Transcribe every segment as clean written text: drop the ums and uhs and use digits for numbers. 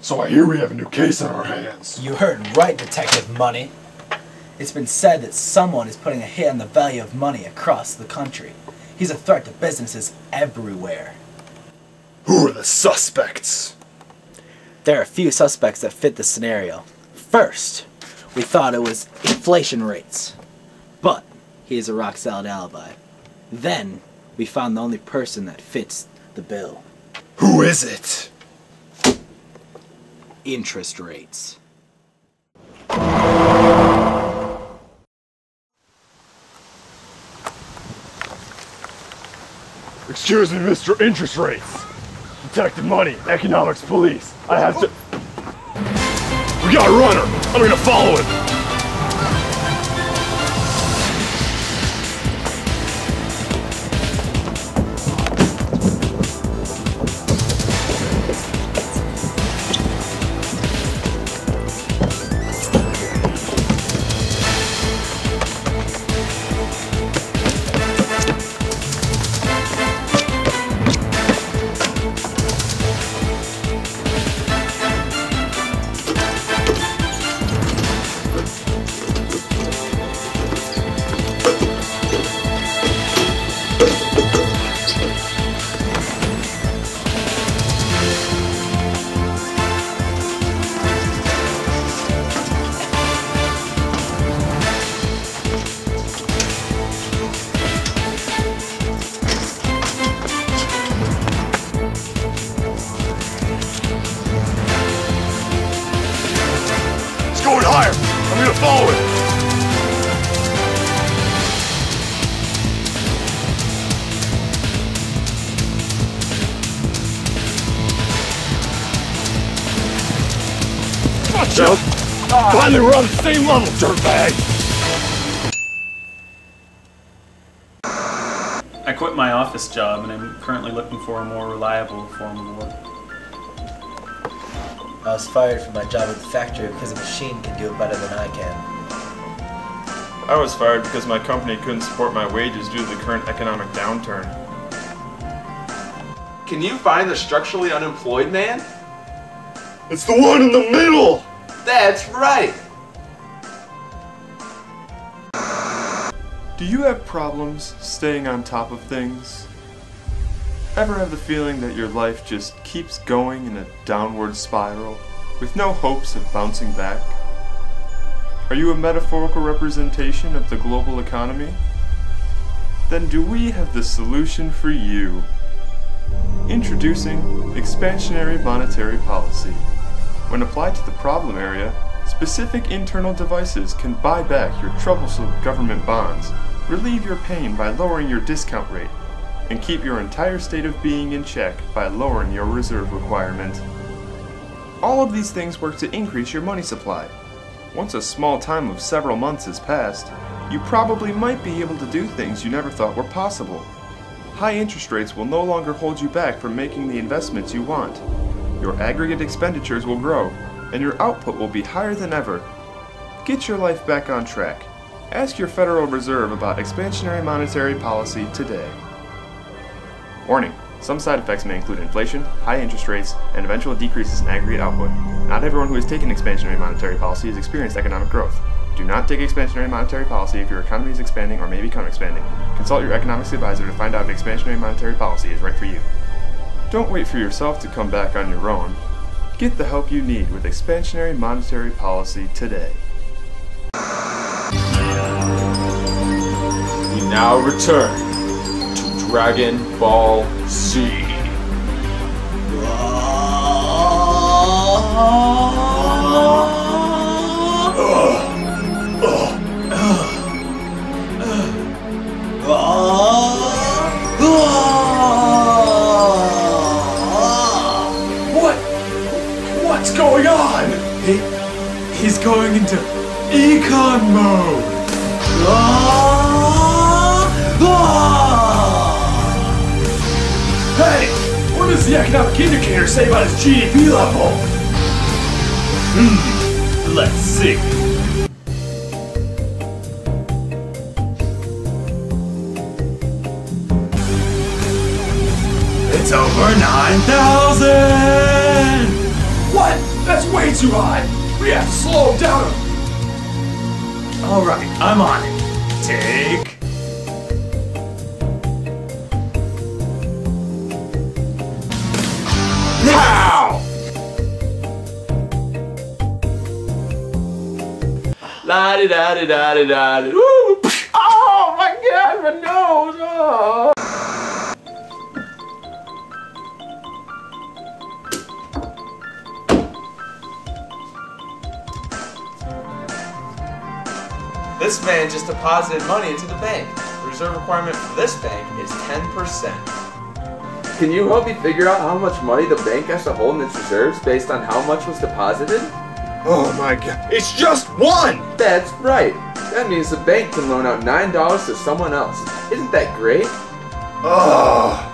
So I hear we have a new case on our hands. You heard right, Detective Money. It's been said that someone is putting a hit on the value of money across the country. He's a threat to businesses everywhere. Who are the suspects? There are a few suspects that fit the scenario. First, we thought it was inflation rates, but he has a rock-solid alibi. Then, we found the only person that fits the bill. Who is it? Interest rates. Excuse me, Mr. Interest Rates. Detective Money, Economics Police. I have to... We got a runner. I'm gonna follow him. Going higher! I'm gonna follow it! Watch out! Finally we're on the same level, dirtbag! I quit my office job and I'm currently looking for a more reliable form of work. I was fired from my job at the factory because a machine can do it better than I can. I was fired because my company couldn't support my wages due to the current economic downturn. Can you find the structurally unemployed man? It's the one in the middle! That's right! Do you have problems staying on top of things? Ever have the feeling that your life just keeps going in a downward spiral, with no hopes of bouncing back? Are you a metaphorical representation of the global economy? Then do we have the solution for you? Introducing expansionary monetary policy. When applied to the problem area, specific internal devices can buy back your troublesome government bonds, relieve your pain by lowering your discount rate, and keep your entire state of being in check by lowering your reserve requirement. All of these things work to increase your money supply. Once a small time of several months has passed, you probably might be able to do things you never thought were possible. High interest rates will no longer hold you back from making the investments you want. Your aggregate expenditures will grow, and your output will be higher than ever. Get your life back on track. Ask your Federal Reserve about expansionary monetary policy today. Warning: some side effects may include inflation, high interest rates, and eventual decreases in aggregate output. Not everyone who has taken expansionary monetary policy has experienced economic growth. Do not take expansionary monetary policy if your economy is expanding or may become expanding. Consult your economics advisor to find out if expansionary monetary policy is right for you. Don't wait for yourself to come back on your own. Get the help you need with expansionary monetary policy today. We now return to Dragon Ball Z. What's going on? He's going into econ mode! Hey! What does the economic indicator say about his GDP level? Let's see. It's over 9,000! What? That's way too high! We have to slow him down! Alright, I'm on it. Take... Pow! La-di-da-di-da-di-da-di. Woo! Oh my god, my nose! Oh. This man just deposited money into the bank. The reserve requirement for this bank is 10%. Can you help me figure out how much money the bank has to hold in its reserves based on how much was deposited? Oh my god, it's just one! That's right. That means the bank can loan out $9 to someone else. Isn't that great? Ugh.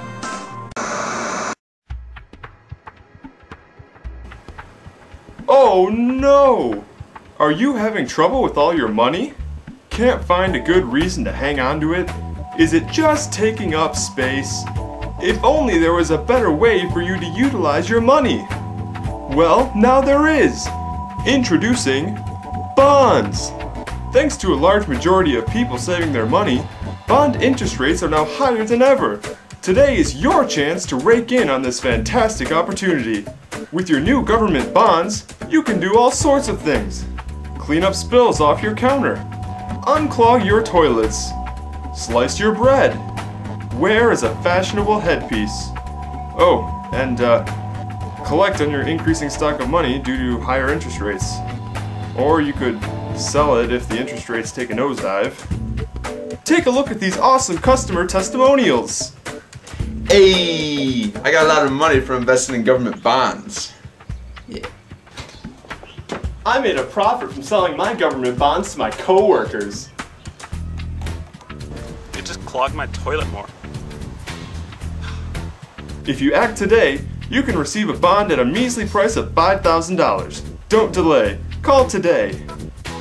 Oh no! Are you having trouble with all your money? Can't find a good reason to hang on to it? Is it just taking up space? If only there was a better way for you to utilize your money. Well, now there is. Introducing bonds. Thanks to a large majority of people saving their money, bond interest rates are now higher than ever. Today is your chance to rake in on this fantastic opportunity. With your new government bonds, you can do all sorts of things. Clean up spills off your counter. Unclog your toilets. Slice your bread. Wear as a fashionable headpiece. Oh, and collect on your increasing stock of money due to higher interest rates. Or you could sell it if the interest rates take a nosedive. Take a look at these awesome customer testimonials. Hey, I got a lot of money from investing in government bonds. Yeah. I made a profit from selling my government bonds to my co-workers. It just clogged my toilet more. If you act today, you can receive a bond at a measly price of $5,000. Don't delay. Call today.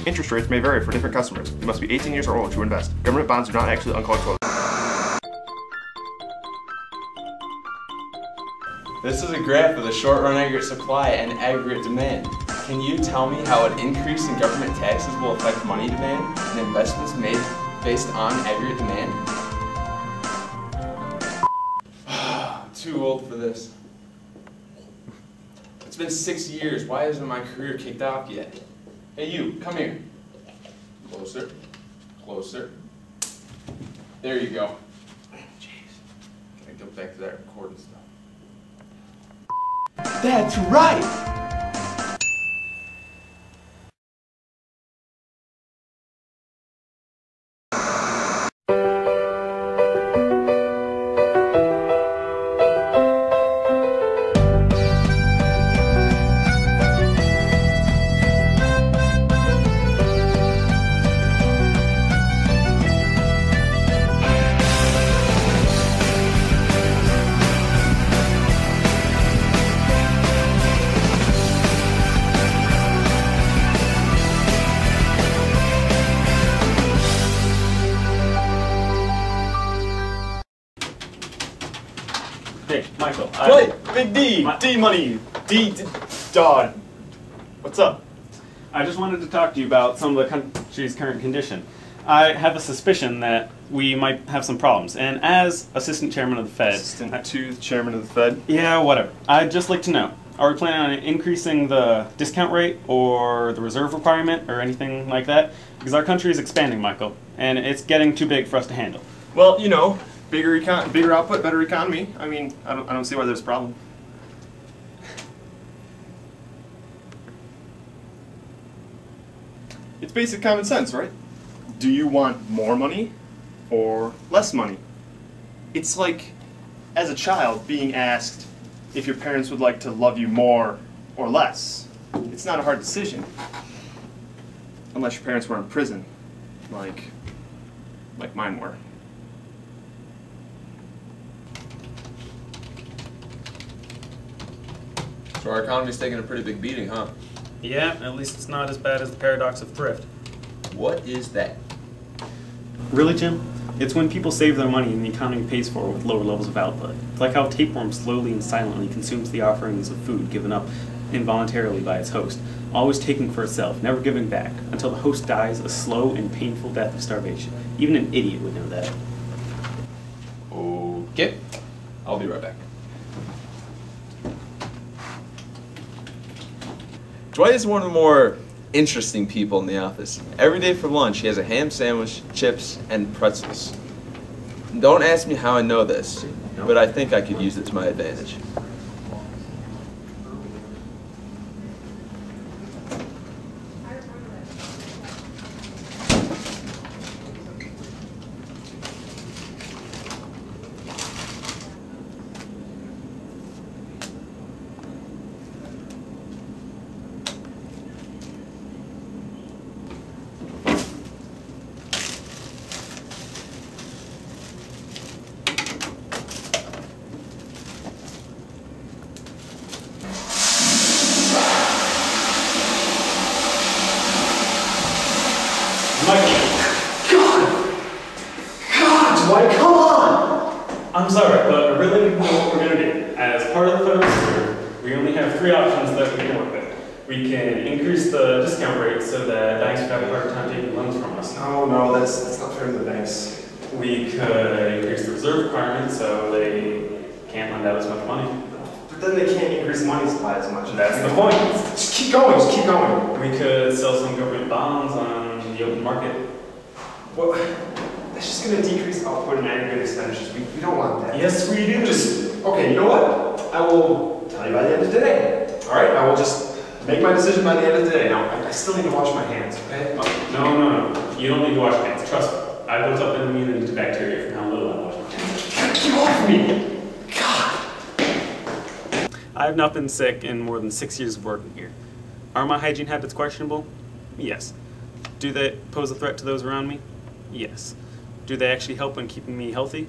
Interest rates may vary for different customers. You must be 18 years or older to invest. Government bonds do not actually unclog toilets. This is a graph of the short-run aggregate supply and aggregate demand. Can you tell me how an increase in government taxes will affect money demand and investments made based on aggregate demand? Too old for this. It's been 6 years. Why hasn't my career kicked off yet? Hey you, come here. Closer. Closer. There you go. Jeez. Gotta go back to that recording stuff. That's right! Hey, Michael. Wait, Big D! D-Money! Dog. What's up? I just wanted to talk to you about some of the country's current condition. I have a suspicion that we might have some problems, and as Assistant Chairman of the Fed... Assistant to the Chairman of the Fed? Yeah, whatever. I'd just like to know, are we planning on increasing the discount rate or the reserve requirement or anything like that? Because our country is expanding, Michael, and it's getting too big for us to handle. Well, you know, bigger output, better economy. I mean, I don't see why there's a problem. It's basic common sense, right? Do you want more money or less money? It's like, as a child, being asked if your parents would like to love you more or less. It's not a hard decision. Unless your parents were in prison, like mine were. So our economy's taking a pretty big beating, huh? Yeah, at least it's not as bad as the paradox of thrift. What is that? Really, Jim? It's when people save their money and the economy pays for it with lower levels of output. It's like how tapeworm slowly and silently consumes the offerings of food given up involuntarily by its host, always taking for itself, never giving back, until the host dies a slow and painful death of starvation. Even an idiot would know that. Okay, I'll be right back. Dwight is one of the more interesting people in the office. Every day for lunch, he has a ham sandwich, chips, and pretzels. Don't ask me how I know this, but I think I could use it to my advantage. Dwight, come on! I'm sorry, but I really need to know what we're going to do. As part of the Federal Reserve, we only have 3 options that we can work with. We can increase the discount rate so that banks would have a harder time taking loans from us. No, that's not fair to the banks. We could increase the reserve requirement so they can't lend out as much money. But then they can't increase money supply as much. That's the point. Just keep going, just keep going. We could sell some government bonds on the open market. Well, that's just going to decrease output and aggregate expenditures. We don't want that. Yes, we do. Okay, you know what? I will tell you by the end of today. All right, I will just make my decision by the end of the day. Now, I still need to wash my hands, okay? No. You don't need to wash your hands. Trust me. I built up an immunity to bacteria from how little I wash my hands. Get off me! God! I have not been sick in more than 6 years of working here. Are my hygiene habits questionable? Yes. Do they pose a threat to those around me? Yes. Do they actually help in keeping me healthy?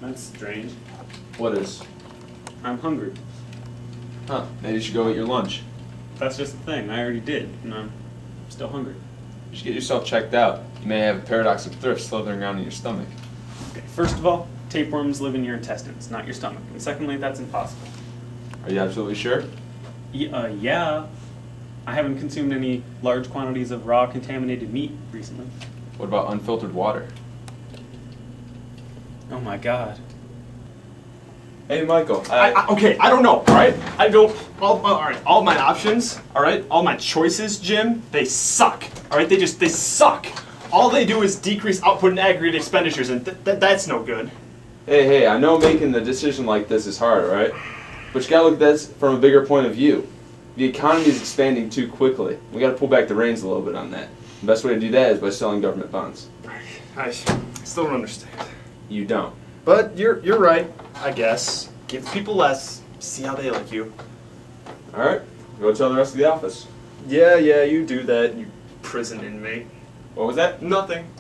That's strange. What is? I'm hungry. Huh, maybe you should go eat your lunch. That's just the thing. I already did, and I'm still hungry. You should get yourself checked out. You may have a paradox of thrift slithering around in your stomach. Okay, first of all, tapeworms live in your intestines, not your stomach. And secondly, that's impossible. Are you absolutely sure? Yeah. I haven't consumed any large quantities of raw contaminated meat recently. What about unfiltered water? Oh my god. Hey, Michael. Okay, I don't know, alright? Alright, all my options, alright? All my choices, Jim, they suck. Alright, they suck. All they do is decrease output and aggregate expenditures, and that's no good. Hey, I know making a decision like this is hard, right? But you gotta look at this from a bigger point of view. The economy is expanding too quickly. We gotta pull back the reins a little bit on that. The best way to do that is by selling government bonds. I still don't understand. You don't. But you're right, I guess. Give people less, see how they like you. Alright, go tell the rest of the office. Yeah, you do that, you prison inmate. What was that? Nothing.